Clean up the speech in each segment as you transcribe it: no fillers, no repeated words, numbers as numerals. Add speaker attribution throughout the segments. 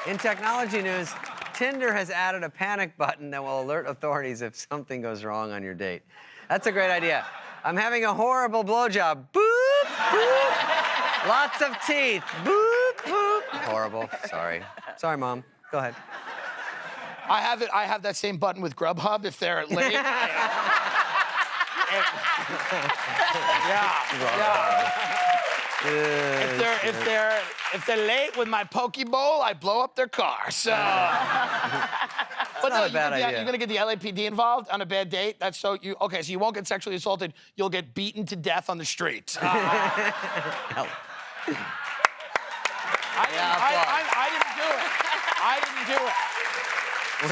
Speaker 1: In technology news, Tinder has added a panic button that will alert authorities if something goes wrong on your date. That's a great idea. I'm having a horrible blowjob. Boop, boop. Lots of teeth. Boop, boop. Horrible. Sorry. Sorry, Mom. Go ahead.
Speaker 2: I have that same button with Grubhub if they're late. If they're late with my Poke Bowl, I blow up their car. So, but no, you're gonna get the LAPD involved on a bad date. That's so you. Okay, so you won't get sexually assaulted. You'll get beaten to death on the street.
Speaker 1: Help.
Speaker 2: I didn't do it. I didn't do it.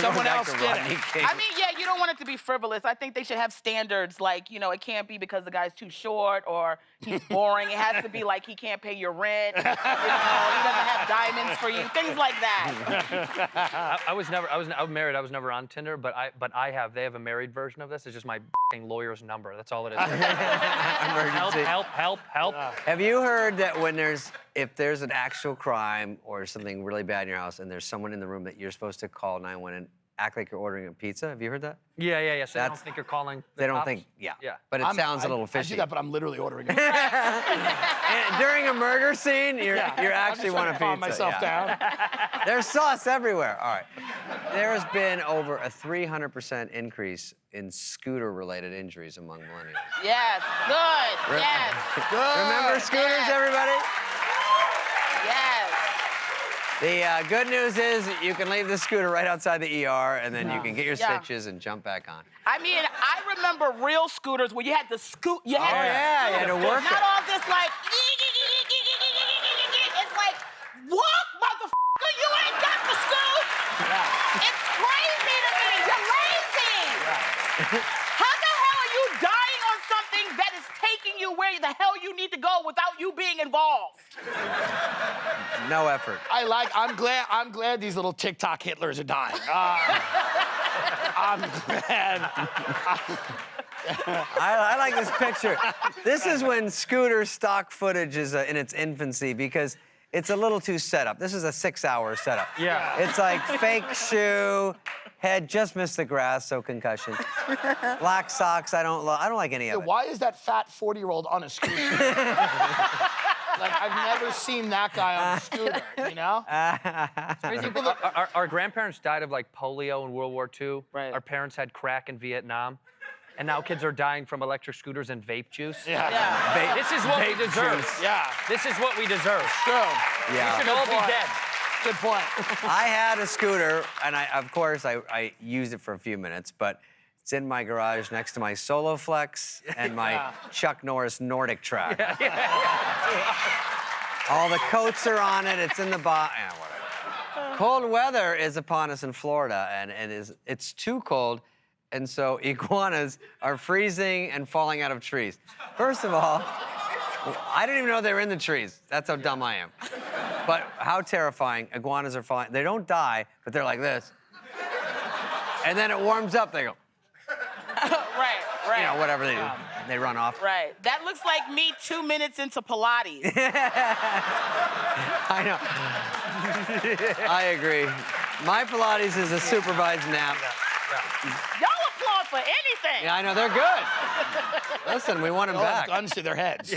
Speaker 2: Someone else did it.
Speaker 3: I mean, yeah, you don't want it to be frivolous. I think they should have standards, like, you know, it can't be because the guy's too short or he's boring. It has to be like he can't pay your rent. You know, he doesn't have diamonds for you. Things like that.
Speaker 4: I'm married. I was never on Tinder, but they have a married version of this. It's just my lawyer's number. That's all it is. Help.
Speaker 1: Have you heard that if there's an actual crime or something really bad in your house and there's someone in the room that you're supposed to call 911 and act like you're ordering a pizza? Have you heard that?
Speaker 4: Yeah. So they don't think you're calling the cops?
Speaker 1: Yeah. But it sounds a little fishy.
Speaker 2: I do that, but I'm literally ordering it.
Speaker 1: And during a murder scene, you actually want a pizza.
Speaker 2: Calm myself down.
Speaker 1: There's sauce everywhere. All right. There has been over a 300% increase in scooter-related injuries among millennials.
Speaker 3: Yes, good. Yes.
Speaker 2: Good.
Speaker 1: Remember scooters, everybody?
Speaker 3: Yes.
Speaker 1: The good news is you can leave the scooter right outside the ER, and then you can get your stitches and jump back on.
Speaker 3: I mean, I remember real scooters where you had to scoot. You had
Speaker 1: you had to work
Speaker 3: Not
Speaker 1: it.
Speaker 3: all this like. It's like, walk, motherfucker. You ain't got the scoot. Yeah. It's crazy to me. You're lazy. Yeah. How the hell are you dying on something that is taking you where the hell you need to go without you being involved?
Speaker 1: No effort.
Speaker 2: I'm glad these little TikTok Hitlers are dying. I'm glad.
Speaker 1: I like this picture. This is when scooter stock footage is in its infancy because it's a little too set up. This is a 6-hour setup.
Speaker 4: Yeah.
Speaker 1: It's like fake shoe, head just missed the grass, so concussion. Black socks, I don't like any of it.
Speaker 2: Why is that fat 40-year-old on a scooter? Like, I've never seen that guy on a scooter, you know?
Speaker 4: Our grandparents died of, like, polio in World War II.
Speaker 3: Right.
Speaker 4: Our parents had crack in Vietnam. And now kids are dying from electric scooters and vape juice.
Speaker 2: Yeah.
Speaker 4: This is what we deserve.
Speaker 1: Juice.
Speaker 2: Yeah.
Speaker 4: This is what we deserve.
Speaker 2: True.
Speaker 1: Yeah.
Speaker 4: We should all be dead.
Speaker 2: Good point.
Speaker 1: I had a scooter, and of course, I used it for a few minutes, but it's in my garage next to my Solo Flex and my Chuck Norris Nordic track. All the coats are on it. It's in the box. Whatever. Cold weather is upon us in Florida, and it's too cold, and so iguanas are freezing and falling out of trees. First of all, I didn't even know they were in the trees. That's how dumb I am. But how terrifying. Iguanas are falling. They don't die, but they're like this. And then it warms up, they go.
Speaker 3: Right.
Speaker 1: You know, whatever they do. They run off.
Speaker 3: Right. That looks like me 2 minutes into Pilates.
Speaker 1: I know. I agree. My Pilates is a supervised nap.
Speaker 3: Y'all applaud for anything.
Speaker 1: Yeah, I know. They're good. Listen, we want them
Speaker 2: They all have
Speaker 1: back.
Speaker 2: guns to their heads.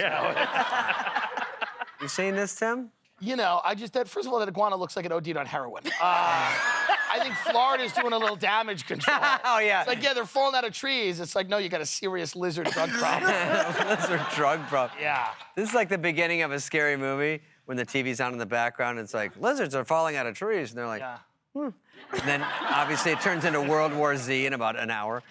Speaker 1: You seen this, Tim?
Speaker 2: You know, first of all, that iguana looks like it OD'd on heroin. I think Florida's doing a little damage control.
Speaker 1: Oh, yeah.
Speaker 2: It's like, yeah, they're falling out of trees. It's like, no, you got a serious lizard drug problem.
Speaker 1: Lizard drug problem.
Speaker 2: Yeah.
Speaker 1: This is like the beginning of a scary movie when the TV's on in the background. And it's like, lizards are falling out of trees. And they're like, And then, obviously, it turns into World War Z in about an hour.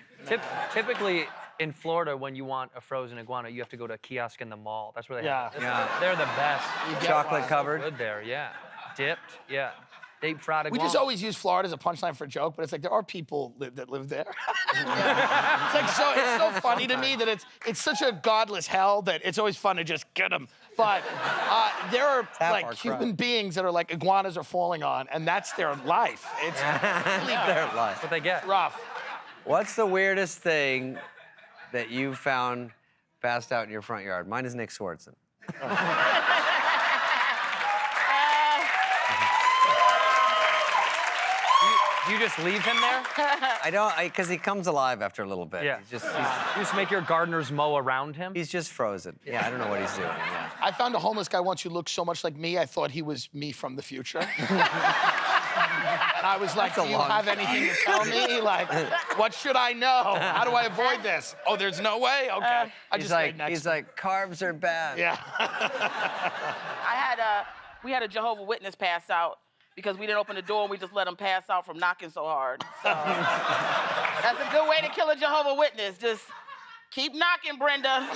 Speaker 4: Typically, in Florida, when you want a frozen iguana, you have to go to a kiosk in the mall. That's where they have it. They're the best.
Speaker 1: Chocolate covered.
Speaker 4: Good there, dipped, deep fried iguana.
Speaker 2: We just always use Florida as a punchline for a joke, but it's like there are people that live there. It's like it's so funny to me that it's such a godless hell that it's always fun to just get them. But there are like human beings that are like iguanas are falling on, and that's their life. It's really
Speaker 1: their life.
Speaker 4: That's what they get.
Speaker 2: Rough.
Speaker 1: What's the weirdest thing that you found passed out in your front yard? Mine is Nick Swartzen.
Speaker 4: Do you just leave him there?
Speaker 1: I don't, because he comes alive after a little bit.
Speaker 4: Yeah.
Speaker 1: He's just,
Speaker 4: You just make your gardeners mow around him?
Speaker 1: he's just frozen. Yeah, I don't know what he's doing. Yeah.
Speaker 2: I found a homeless guy once who looked so much like me, I thought he was me from the future. And I was like, do you have anything to tell me? Like, what should I know? How do I avoid this? Oh, there's no way? Okay. I just stayed next to him.
Speaker 1: He's like, carbs are bad.
Speaker 2: Yeah.
Speaker 3: We had a Jehovah's Witness pass out because we didn't open the door and we just let him pass out from knocking so hard. So that's a good way to kill a Jehovah's Witness. Just keep knocking, Brenda.